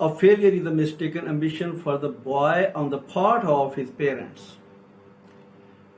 of failure is the mistaken ambition for the boy on the part of his parents.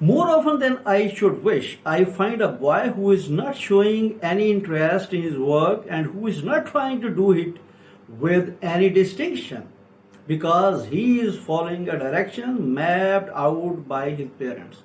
More often than I should wish, I find a boy who is not showing any interest in his work and who is not trying to do it with any distinction, because he is following a direction mapped out by his parents.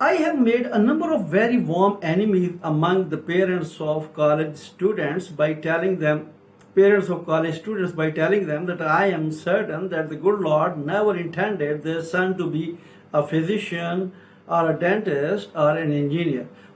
I have made a number of very warm enemies among the parents of college students by telling them that I am certain that the good Lord never intended their son to be a physician or a dentist or an engineer.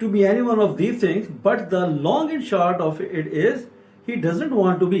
to be any one of these things, but the long and short of it is he doesn't want to be,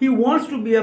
He wants to be a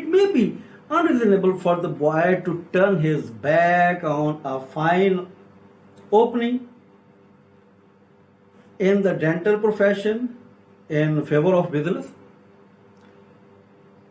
It may be unreasonable for the boy to turn his back on a fine opening in the dental profession in favor of business.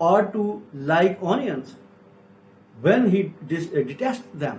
ought to like onions when he detest them.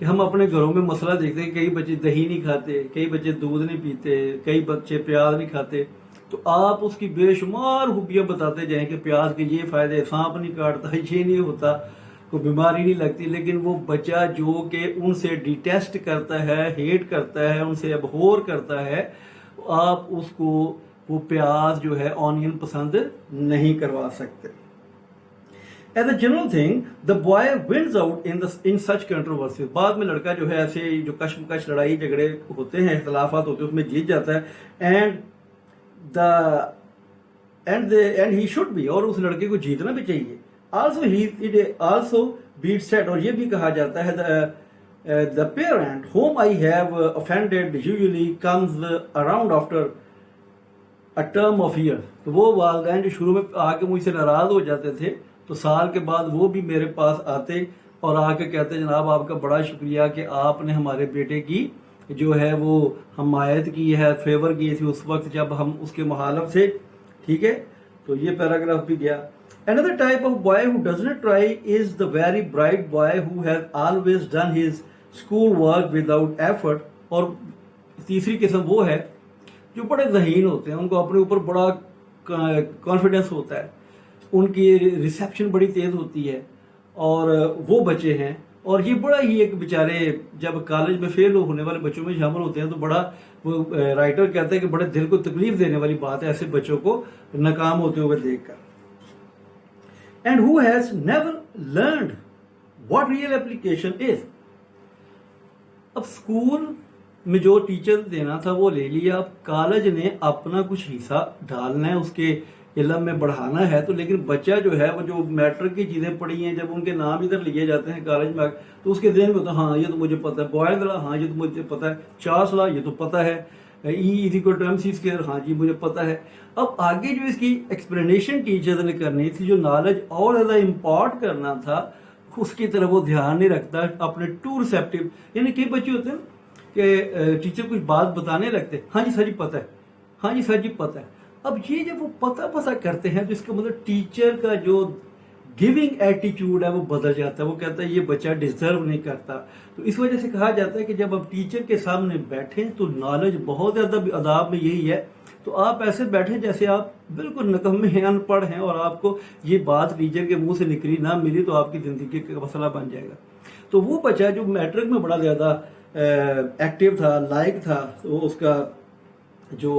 کہ ہم اپنے گھروں میں مسئلہ دیکھتے ہیں، کئی بچے دہی نہیں کھاتے، کئی بچے دودھ نہیں پیتے، کئی بچے پیاز نہیں کھاتے، تو آپ اس کی بے شمار خوبیاں بتاتے جائیں کہ پیاز کے یہ فائدے، سانپ نہیں کاٹتا، یہ نہیں ہوتا، کوئی بیماری نہیں لگتی، لیکن وہ بچہ جو کہ ان سے ڈیٹیسٹ کرتا ہے، ہیٹ کرتا ہے، ان سے ابہور کرتا ہے، آپ اس کو وہ پیاز جو ہے آنین پسند نہیں کروا سکتے. As a general thing, the boy wins out in such controversies. بعد میں لڑکا جو ہے ایسے جو کشمکش لڑائی جھگڑے ہوتے ہیں، اختلافات ہوتے ہیں، اس میں جیت جاتا ہے. And he should be، اور اس لڑکے کو جیتنا بھی چاہیے. Also be said، اور یہ بھی کہا جاتا ہے the parent whom I have offended usually comes around after a term of years. تو وہ والدین جو شروع میں آ کے مجھ سے ناراض ہو جاتے تھے، تو سال کے بعد وہ بھی میرے پاس آتے اور آ کے کہتے جناب آپ کا بڑا شکریہ کہ آپ نے ہمارے بیٹے کی جو ہے وہ حمایت کی ہے، فیور کی تھی اس وقت جب ہم اس کے مخالف تھے. ٹھیک ہے، تو یہ پیراگراف بھی گیا. Another type of boy who does not try is the very bright boy who has always done his school work without effort. اور تیسری قسم وہ ہے جو بڑے ذہین ہوتے ہیں، ان کو اپنے اوپر بڑا کانفیڈنس ہوتا ہے، ان کی ریسیپشن بڑی تیز ہوتی ہے، اور وہ بچے ہیں. اور یہ بڑا ہی ایک بیچارے جب کالج میں فیل ہونے والے بچوں میں شامل ہوتے ہیں تو بڑا وہ رائٹر کہتا ہے کہ بڑے دل کو تکلیف دینے والی بات ہے ایسے بچوں کو ناکام ہوتے ہوئے دیکھ کر. And who has never learned what real application is. اب اسکول میں جو ٹیچر دینا تھا وہ لے لیا، اب کالج نے اپنا کچھ حصہ ڈالنا ہے، اس کے علم میں بڑھانا ہے. تو لیکن بچہ جو ہے وہ جو میٹرک کی چیزیں پڑھی ہیں، جب ان کے نام ادھر لیے جاتے ہیں کالج میں تو اس کے ذہن میں ہوتا ہے ہاں یہ تو مجھے پتا ہے، بوائز لا ہاں یہ تو مجھے پتا ہے، چارلس لا یہ تو پتا ہے، E=mc²، ہاں جی مجھے پتا ہے. اب آگے جو اس کی ایکسپلینیشن ٹیچر نے کرنی تھی، جو نالج اور زیادہ امپارٹ کرنا تھا، اس کی طرف وہ دھیان نہیں رکھتا. اپنے ٹو ریسیپٹیو، یعنی کئی بچے ہوتے ہیں کہ ٹیچر کچھ بات بتانے لگتے، ہاں جی سر جی پتا ہے، ہاں جی سر جی پتا ہے. اب یہ جب وہ پتا کرتے ہیں تو اس کا مطلب ٹیچر کا جو گیونگ ایٹیچیوڈ ہے وہ بدل جاتا ہے، وہ کہتا ہے یہ بچہ ڈیزرو نہیں کرتا. تو اس وجہ سے کہا جاتا ہے کہ جب آپ ٹیچر کے سامنے بیٹھیں تو نالج بہت زیادہ آداب میں یہی ہے، تو آپ ایسے بیٹھیں جیسے آپ بالکل نکمے ہیں، ان پڑھ ہیں، اور آپ کو یہ بات ٹیچر کے منہ سے نکلی نہ ملی تو آپ کی زندگی کا مسئلہ بن جائے گا. تو وہ بچہ جو میٹرک میں بڑا زیادہ ایکٹیو تھا، لائق تھا، وہ اس کا جو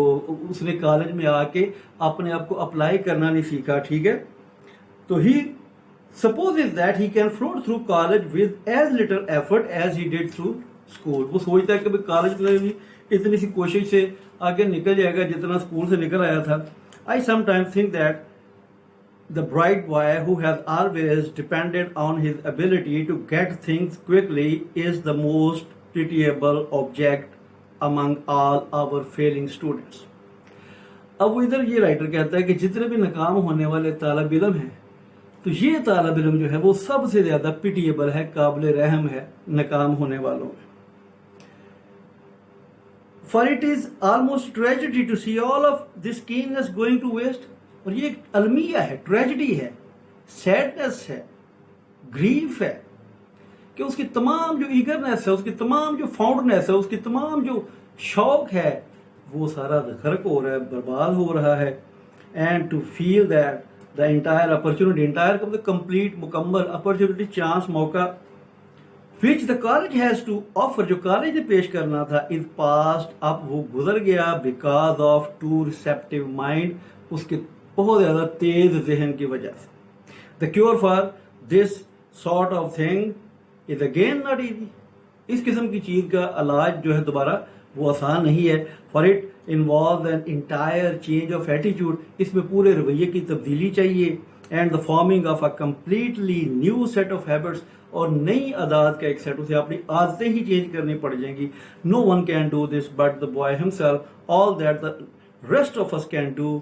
اس نے کالج میں آ کے اپنے آپ کو اپلائی کرنا نہیں سیکھا. ٹھیک ہے، تو ہی supposes that he can float through college with as little effort as he did through school. وہ سوچتا ہے کہ کالج میں بھی اتنی سی کوشش سے آگے نکل جائے گا جتنا اسکول سے نکل آیا تھا. I sometimes think that the bright boy who has always depended on his ability to get things quickly is the most pitiable object among all our failing students. اب وہ ادھر یہ رائٹر کہتا ہے کہ جتنے بھی ناکام ہونے والے طالب علم ہیں تو یہ طالب علم جو ہے وہ سب سے زیادہ پیٹیبل ہے، قابل رحم ہے ناکام ہونے والوں میں. For it is almost tragedy to see all of this keenness going to waste. اور یہ ایک المیہ ہے، ٹریجڈی ہے، سیڈنس ہے، گریف ہے کہ اس کی تمام جو ایگرنیس ہے، اس کی تمام جو فاؤنڈنیس ہے، اس کی تمام جو شوق ہے وہ سارا غرق ہو رہا ہے، برباد ہو رہا ہے. And to feel that the entire opportunity، entire کا مطلب complete، مکمل opportunity، چانس، موقع which the college has to offer، جو کالج نے پیش کرنا تھا is past، اب وہ گزر گیا because of too receptive mind، اس کے بہت زیادہ تیز ذہن کی وجہ سے. The cure for this sort of thing is again not easy. اس قسم کی چیز کا علاج جو ہے دوبارہ وہ آسان نہیں ہے. For it involves an entire change of attitude، اس میں پورے رویے کی تبدیلی چاہیے. And the forming of a completely new set of habits، اور نئی عادات کا ایک سیٹ، اسے اپنی عادتیں ہی چینج کرنی پڑ جائیں گی. No one can do this but the boy himself. All that the rest of us can do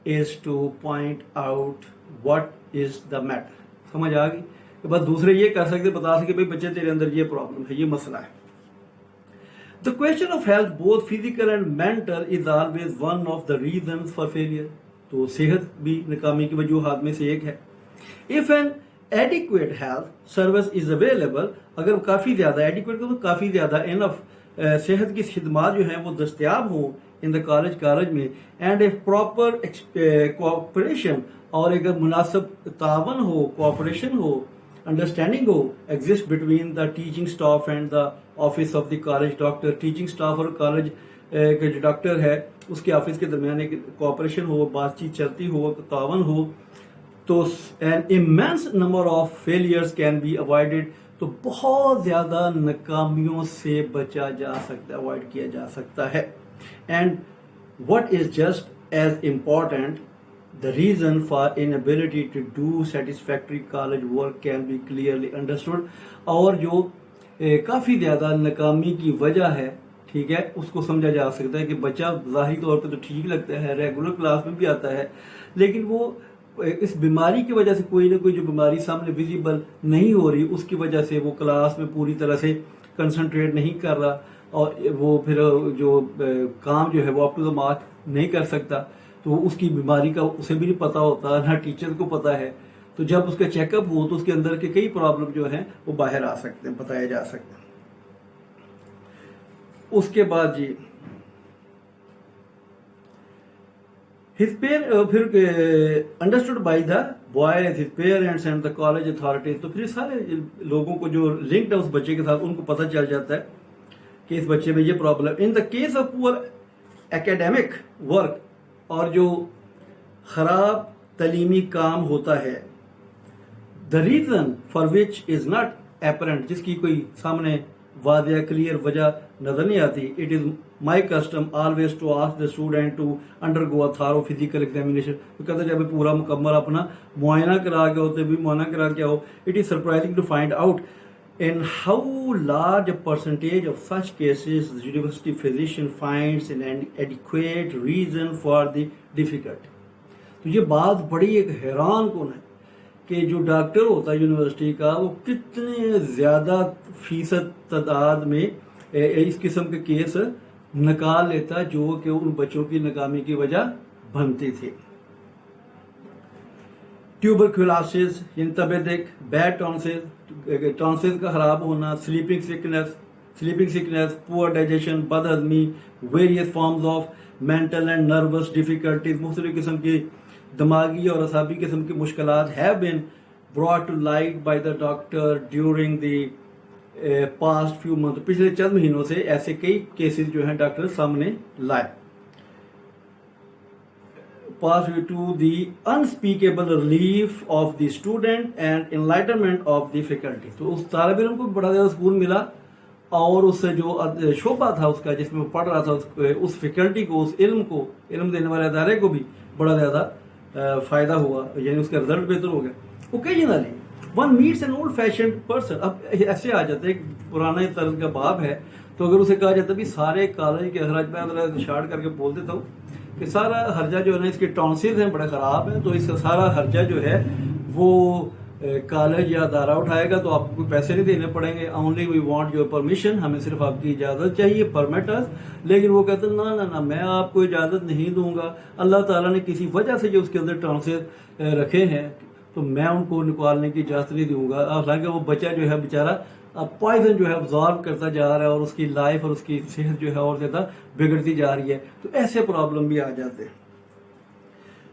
is to point out what is the matter. سمجھ آ گئی کہ بس دوسرے یہ کر سکتے، بتا سکتے بھائی بچے تیرے اندر یہ پرابلم ہے، یہ مسئلہ ہے. The question of health, both physical and mental, is always one of the reasons for failure. تو صحت بھی ناکامی کی وجوہات میں سے ایک ہے. If an adequate health service is available, اگر کافی زیادہ ایڈیکویٹ تو کافی زیادہ انف صحت کی خدمات جو ہیں وہ دستیاب ہوں ان دا کالج میں، اینڈ اے پراپر کوآپریشن، اور اگر مناسب تعاون ہو، کوآپریشن ہو، انڈرسٹینڈنگ ہو exist between the teaching staff and the office of the college doctor, teaching staff اور کالج کے جو ڈاکٹر ہے اس کے آفس کے درمیان ایک کوآپریشن ہو، بات چیت چلتی ہو، تعاون ہو، تو an immense number of failures can be avoided، تو بہت زیادہ ناکامیوں سے بچا جا سکتا ہے، اوائڈ کیا جا سکتا ہے. And what is just as important, the reason for inability to do satisfactory college work can be clearly understood، اور جو کافی زیادہ ناکامی کی وجہ ہے، ٹھیک ہے، اس کو سمجھا جا سکتا ہے کہ بچہ ظاہری طور پہ تو ٹھیک لگتا ہے، ریگولر کلاس میں بھی آتا ہے، لیکن وہ اس بیماری کی وجہ سے کوئی نہ کوئی جو بیماری سامنے ویزیبل نہیں ہو رہی، اس کی وجہ سے وہ کلاس میں پوری طرح سے کنسنٹریٹ نہیں کر رہا، اور وہ پھر جو کام جو ہے وہ اپ ٹو دا مارک نہیں کر سکتا، تو اس کی بیماری کا اسے بھی نہیں پتہ ہوتا، نہ ٹیچر کو پتہ ہے. تو جب اس کا چیک اپ ہو تو اس کے اندر کے کئی پرابلم جو ہیں وہ باہر آ سکتے ہیں، بتائے جا سکتے ہیں. اس کے بعد جی پھر understood by the boys, his parents and the college authorities, تو پھر سارے لوگوں کو جو لنکڈ ہے اس بچے کے ساتھ ان کو پتہ چل جاتا ہے کہ اس بچے میں یہ problem. In the case of poor academic work, اور جو خراب تعلیمی کام ہوتا ہے، the reason for which is not apparent, جس کی کوئی سامنے واضح کلیئر وجہ نظر نہیں آتی. It is my custom always to ask the student to undergo a thorough physical examination, تو کہتے ہیں جب پورا مکمل اپنا معائنہ کرا کے ہوتے بھی معائنہ کرا کے ہو. It is surprising to find out in how large a percentage of such cases the university physician finds an adequate reason for the difficulty. تو یہ بات بڑی ایک حیران کن ہے کہ جو ڈاکٹر ہوتا ہے یونیورسٹی کا وہ کتنے زیادہ فیصد تعداد میں اس قسم کے کیس نکال لیتا جو کہ ان بچوں کی ناکامی کی وجہ بنتی تھی. ٹیوبرکلوسس یعنی تبیدک، بیڈ ٹانسز کا خراب ہونا، سلیپنگ سکنس، پور ڈائجیشن، بد ہضمی، various forms of mental and nervous difficulties, مختلف قسم کی دماغی اور اعصابی قسم کی مشکلات have been brought to light by the doctor during the past few months. پچھلے چند مہینوں سے ایسے کئی کیسز جو ہیں ڈاکٹر سامنے لائے. pass to the unspeakable relief of the student and enlightenment of the faculty. تو اس طالب علم کو بڑا زیادہ سکون ملا، اور اس سے جو شعبہ تھا اس کا جس میں وہ پڑھ رہا تھا، اس فیکلٹی کو، اس علم کو، علم دینے والے ادارے کو بھی بڑا زیادہ فائدہ ہوا، یعنی اس کا رزلٹ بہتر ہو گیا. Occasionally one meets an old fashioned person, اب ایسے آ جاتے ایک پرانے طرز کا باب ہے، تو اگر اسے کہا جاتا بھی سارے کالج کے اخراج میں شارٹ کر کے بول دیتا ہوں کہ سارا خرچہ جو ہے نا اس کے ٹانسلز ہیں بڑے خراب ہیں، تو اس کا سارا خرچہ جو ہے وہ کالج یا ادارہ اٹھائے گا، تو آپ کو کوئی پیسے نہیں دینے پڑیں گے. Only we want your permission, ہمیں صرف آپ کی اجازت چاہیے، پرمٹ اس. لیکن وہ کہتے ہیں نہ میں آپ کو اجازت نہیں دوں گا، اللہ تعالیٰ نے کسی وجہ سے جو اس کے اندر ٹانسلز رکھے ہیں تو میں ان کو نکالنے کی اجازت نہیں دوں گا. حالانکہ وہ بچہ جو ہے بیچارہ پوائزن جو ہے ابزارو کرتا جا رہا ہے، اور اس کی لائف اور اس کی صحت جو ہے اور زیادہ بگڑتی جا رہی ہے. تو ایسے پرابلم بھی آ جاتے ہیں.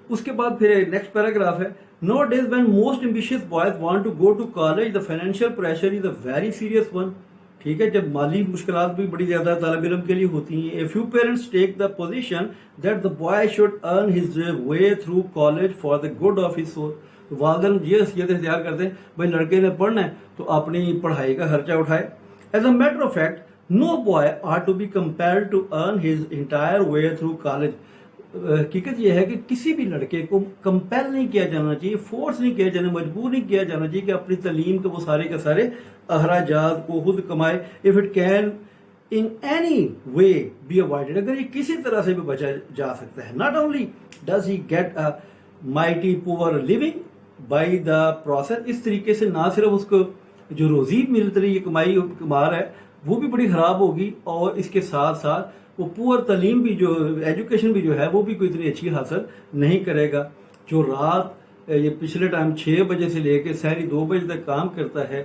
اس کے بعد پھر نیکسٹ پیراگراف ہے، nowadays when most ambitious boys want to go to college the financial pressure is a very serious one. ٹھیک ہے، جب مالی مشکلات بھی بڑی زیادہ طالب علم کے لیے ہوتی ہیں. A few parents take the position that the boy should earn his way through college for the good of his civil. والدین یہ حیثیت اختیار کرتے ہیں بھائی لڑکے نے پڑھنا ہے تو اپنی پڑھائی کا خرچہ اٹھائے. As a matter of fact no boy are to be compelled to earn his entire way through college. حقیقت یہ ہے کہ کسی بھی لڑکے کو کمپیل نہیں کیا جانا چاہیے، فورس نہیں کیا جانا، مجبور نہیں کیا جانا چاہیے کہ اپنی تعلیم کے وہ سارے کے سارے اخراجات کو خود کمائے. If it can in any way be avoided, اگر یہ کسی طرح سے بھی بچا جا سکتا ہے. Not only does he get a mighty poor living by the process, اس طریقے سے نہ صرف اس کو جو روزی ملتی رہی ہے، کمائی کما رہا ہے، وہ بھی بڑی خراب ہوگی، اور اس کے ساتھ ساتھ وہ پور تعلیم بھی جو ایجوکیشن بھی جو ہے وہ بھی کوئی اتنی اچھی حاصل نہیں کرے گا. جو رات یہ پچھلے ٹائم 6 بجے سے لے کے سحری 2 بجے تک کام کرتا ہے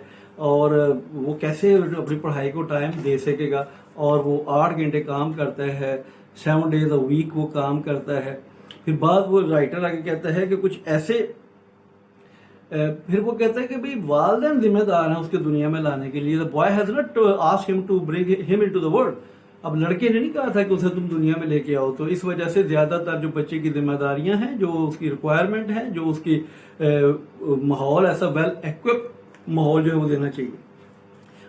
اور وہ کیسے اپنی پڑھائی کو ٹائم دے سکے گا، اور وہ 8 گھنٹے کام کرتا ہے، 7 days a week وہ کام کرتا ہے. پھر بعد وہ رائٹر آگے کہتا ہے کہ کچھ ایسے پھر وہ کہتا ہے کہ بھئی والدین ذمہ دار ہیں اس کے دنیا میں لانے کے لیے. The boy has not asked him to bring him into the world. اب لڑکے نے نہیں کہا تھا کہ اسے تم دنیا میں لے کے آؤ. تو اس وجہ سے زیادہ تر جو بچے کی ذمہ داریاں ہیں، جو اس کی ریکوائرمنٹ ہے، جو اس کی ماحول ایسا ویل ایکوپ ماحول جو ہے وہ دینا چاہیے.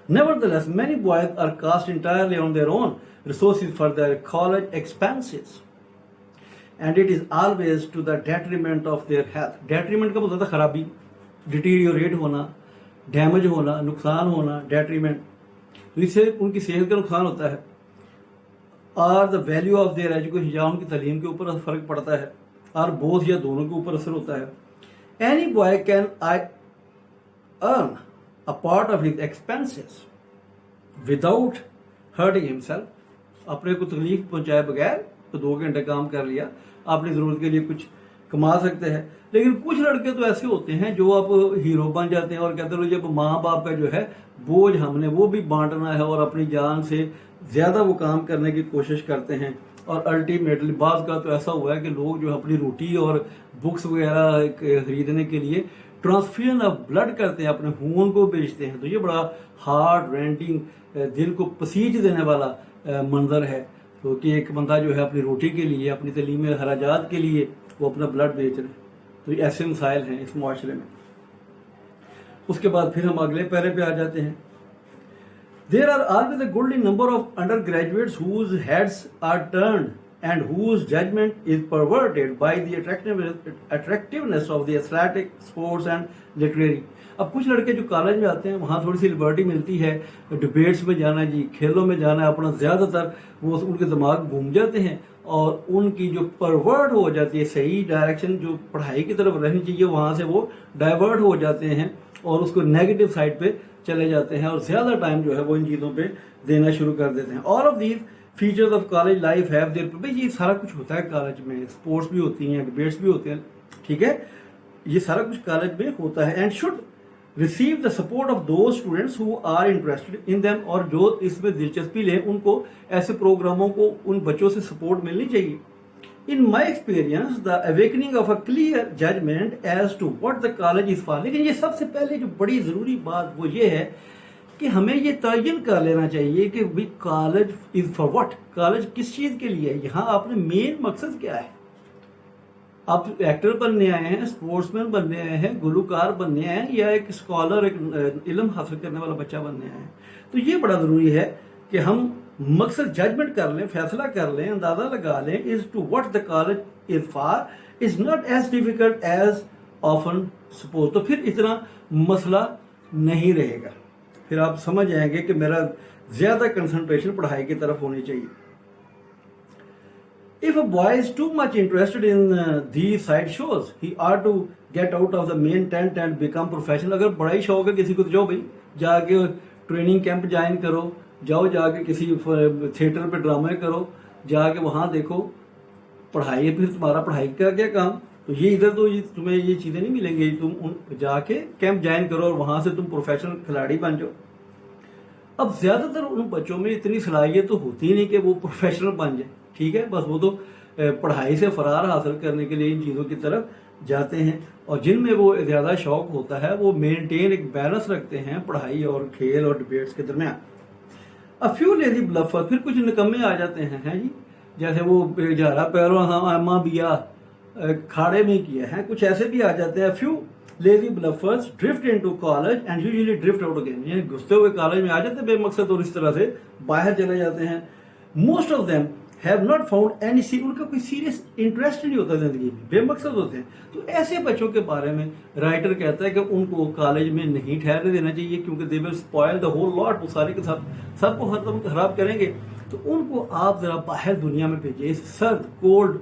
Nevertheless, many boys are cast entirely on their own resources for their college expenses. And it is always to the detriment of their health. Detriment کا مطلب ہے خرابی، ڈیٹیریوریٹ ہونا، ڈیمیج ہونا، نقصان ہونا، ڈیٹریمنٹ. اس سے ان کی صحت کا نقصان ہوتا ہے. اور the value of their education, یا ان کی تعلیم کے اوپر فرق پڑتا ہے، اور بوتھ یا دونوں کے اوپر اثر ہوتا ہے. Any boy can earn a part of his expenses without hurting himself. اپنے کو تکلیف پہنچائے بغیر تو 2 گھنٹے کام کر لیا، اپنی ضرورت کے لیے کچھ کما سکتے ہیں. لیکن کچھ لڑکے تو ایسے ہوتے ہیں جو اب ہیرو بن جاتے ہیں اور کہتے ہیں جب ماں باپ کا جو ہے بوجھ ہم نے وہ بھی بانٹنا ہے، اور اپنی جان سے زیادہ وہ کام کرنے کی کوشش کرتے ہیں. اور الٹیمیٹلی بعض کا تو ایسا ہوا ہے کہ لوگ جو اپنی روٹی اور بکس وغیرہ خریدنے کے لیے ٹرانسفیوژن آف بلڈ کرتے ہیں، اپنے خون کو بیچتے ہیں. تو یہ بڑا ہارٹ رینٹنگ، دل کو پسیج دینے والا منظر ہے. تو کہ ایک بندہ جو ہے اپنی روٹی کے لیے، اپنی تعلیمی خراجات کے لیے وہ اپنا بلڈ بیچ رہے ہیں. تو یہ ایسے مسائل ہیں اس معاشرے میں. اس کے بعد پھر ہم اگلے پیرے پہ آ جاتے ہیں. There are always a goodly number of undergraduates whose heads are turned and whose judgment is perverted by the attractiveness of the athletic, sports and literary. اب کچھ لڑکے جو کالج میں آتے ہیں وہاں تھوڑی سی لبرٹی ملتی ہے، ڈبیٹس میں جانا، جی کھیلوں میں جانا، اپنا زیادہ تر وہ ان کے دماغ گھوم جاتے ہیں، اور ان کی جو پرورٹ ہو جاتی ہے، صحیح ڈائریکشن جو پڑھائی کی طرف رہنی چاہیے وہاں سے وہ ڈائیورٹ ہو جاتے ہیں اور اس کو نیگیٹو سائڈ پہ چلے جاتے ہیں، اور زیادہ ٹائم جو ہے وہ ان چیزوں پہ دینا شروع کر دیتے ہیں. All of these features of college life have their, بھائی یہ سارا کچھ ہوتا ہے کالج میں، اسپورٹس بھی ہوتی ہیں، ڈبیٹس بھی ہوتے ہیں، ٹھیک ہے، یہ سارا کچھ کالج میں ہوتا ہے. And should receive the support of those students who are interested in them, اور جو اس میں دلچسپی لیں ان کو ایسے پروگراموں کو ان بچوں سے سپورٹ ملنی چاہیے. In my experience, the awakening of a clear judgment as to what the college is for. لیکن یہ سب سے پہلے جو بڑی ضروری بات وہ یہ ہے کہ ہمیں یہ تعین کر لینا چاہیے کہ college is for what, college کس چیز کے لیے ہے. یہاں آپ نے مین مقصد کیا ہے؟ آپ ایکٹر بننے آئے ہیں، اسپورٹس مین بننے آئے ہیں، گلوکار بننے آئے ہیں، یا ایک اسکالر، ایک علم حاصل کرنے والا بچہ بننے آئے ہیں. تو یہ بڑا ضروری ہے کہ ہم مقصد ججمنٹ کر لیں، فیصلہ کر لیں، اندازہ لگا لیں as to what the college is for is not as difficult as often suppose. تو پھر اتنا مسئلہ نہیں رہے گا، پھر آپ سمجھ جائیں گے کہ میرا زیادہ کنسنٹریشن پڑھائی کی طرف ہونی چاہیے. If a boy is too much interested in these side shows, he ought to get out of the main tent and become professional. اگر بڑا ہی شوق ہے کسی کو تو جاؤ بھائی، جا کے ٹریننگ کیمپ جوائن کرو، جاؤ جا کے کسی تھیٹر پہ ڈرامے کرو، جا کے وہاں دیکھو. پڑھائی ہے، پھر تمہارا پڑھائی کا کیا کام؟ تو یہ ادھر تو تمہیں یہ چیزیں نہیں ملیں گی. تم جا کے کیمپ جوائن کرو اور وہاں سے تم پروفیشنل کھلاڑی بن جاؤ. اب زیادہ تر ان بچوں میں اتنی صلاحیت تو ہوتی نہیں کہ وہ پروفیشنل بن جائیں، ٹھیک ہے، بس وہ تو پڑھائی سے فرار حاصل کرنے کے لیے ان چیزوں کی طرف جاتے ہیں. اور جن میں وہ زیادہ شوق ہوتا ہے وہ مینٹین ایک بیلنس رکھتے ہیں پڑھائی اور کھیل اور ڈبیٹس کے درمیان. A few lazy bluffers، پھر کچھ نکمے آ جاتے ہیں جی، جیسے وہ جہرا پیروں اما بیا کھاڑے میں کیا ہے، کچھ ایسے بھی آ جاتے ہیں. few lazy bluffers drift into college and usually drift out again، یعنی گھستے ہوئے کالج میں آ جاتے ہیں بے مقصد اور اس طرح سے باہر چلے جاتے ہیں. most of them have not found any ان کا کوئی سیریس انٹرسٹ نہیں ہوتا زندگی میں، بے مقصد ہوتے ہیں. تو ایسے بچوں کے بارے میں رائٹر کہتا ہے کہ ان کو کالج میں نہیں ٹھہرنے دینا چاہیے، کیونکہ they will spoil the whole lot، وہ سارے کے ساتھ سب کو خراب کریں گے. تو ان کو آپ ذرا باہر دنیا میں بھیجیں، اس سرد کولڈ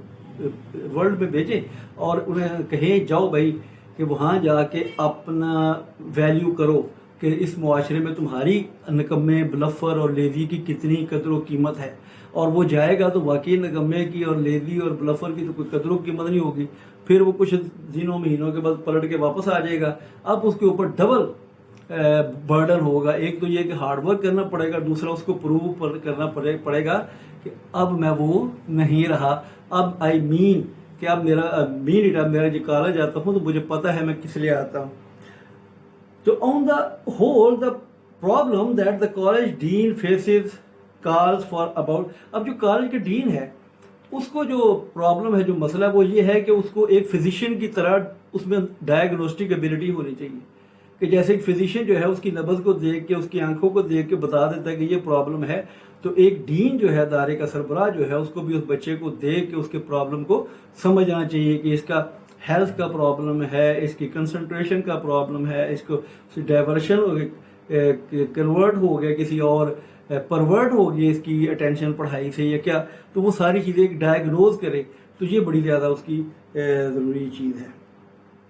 ورلڈ میں بھیجیں، اور انہیں کہیں جاؤ بھائی کہ وہاں جا کے اپنا ویلیو کرو، کہ اس معاشرے میں تمہاری نکمے، بلفر اور لیزی کی کتنی قدر و قیمت ہے، اور وہ جائے گا تو واقعی نکمے کی اور لیزی اور بلفر کی تو کوئی قدر و قیمت نہیں ہوگی. پھر وہ کچھ دنوں مہینوں کے بعد پلٹ کے واپس آ جائے گا. اب اس کے اوپر ڈبل برڈن ہوگا. ایک تو یہ کہ ہارڈ ورک کرنا پڑے گا، دوسرا اس کو پروو کرنا پڑے گا کہ اب میں وہ نہیں رہا. اب آئی مین کہ اب میرا جو کالج آتا ہوں تو مجھے پتا ہے میں کس لیے آتا ہوں. تو on the whole the problem that the college dean faces calls for about. اب جو کالج کے ڈین ہے اس کو جو پرابلم ہے، جو مسئلہ وہ یہ ہے کہ اس کو ایک فزیشین کی طرح اس میں ڈائگنوسٹک ایبلٹی ہونی چاہیے کہ جیسے ایک فزیشین جو ہے اس کی نبض کو دیکھ کے، اس کی آنکھوں کو دیکھ کے بتا دیتا ہے کہ یہ پرابلم ہے، تو ایک ڈین جو ہے ادارے کا سربراہ جو ہے اس کو بھی اس بچے کو دیکھ کے اس کے پرابلم کو سمجھنا چاہیے کہ اس کا ہیلتھ کا پرابلم ہے، اس کی کنسنٹریشن کا پرابلم ہے، اس کو ڈائیورشن کنورٹ ہو گیا کسی اور، پرورٹ ہو گئی اس کی اٹینشن پڑھائی سے یا کیا، تو وہ ساری چیزیں ایک ڈائگنوز کرے. تو یہ بڑی زیادہ اس کی ضروری چیز ہے.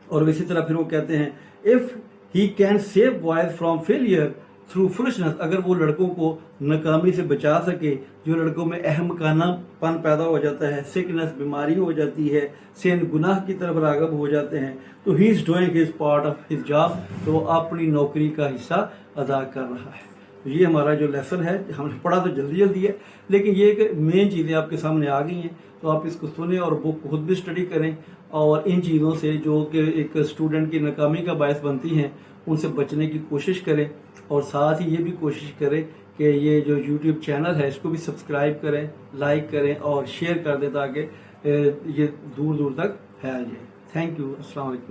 اور اسی طرح پھر وہ کہتے ہیں if he can save boys from failure through فولشنس. اگر وہ لڑکوں کو ناکامی سے بچا سکے، جو لڑکوں میں احمقانہ پن پیدا ہو جاتا ہے، سکنس بیماری ہو جاتی ہے، سین گناہ کی طرف راغب ہو جاتے ہیں، تو he is doing his part of his job. تو وہ اپنی نوکری کا حصہ ادا کر رہا ہے. یہ ہمارا جو لیسن ہے، ہم نے پڑھا تو جلدی ہے، لیکن یہ کہ مین چیزیں آپ کے سامنے آ گئی ہیں، تو آپ اس کو سنیں اور بک خود بھی اسٹڈی کریں، اور ان چیزوں سے جو کہ ایک اسٹوڈنٹ کی ناکامی کا باعث بنتی ہیں ان سے بچنے کی کوشش کریں. اور ساتھ ہی یہ بھی کوشش کریں کہ یہ جو یوٹیوب چینل ہے اس کو بھی سبسکرائب کریں، لائک کریں اور شیئر کر دیں تاکہ یہ دور دور تک پھیل جائے. Thank you. السلام علیکم.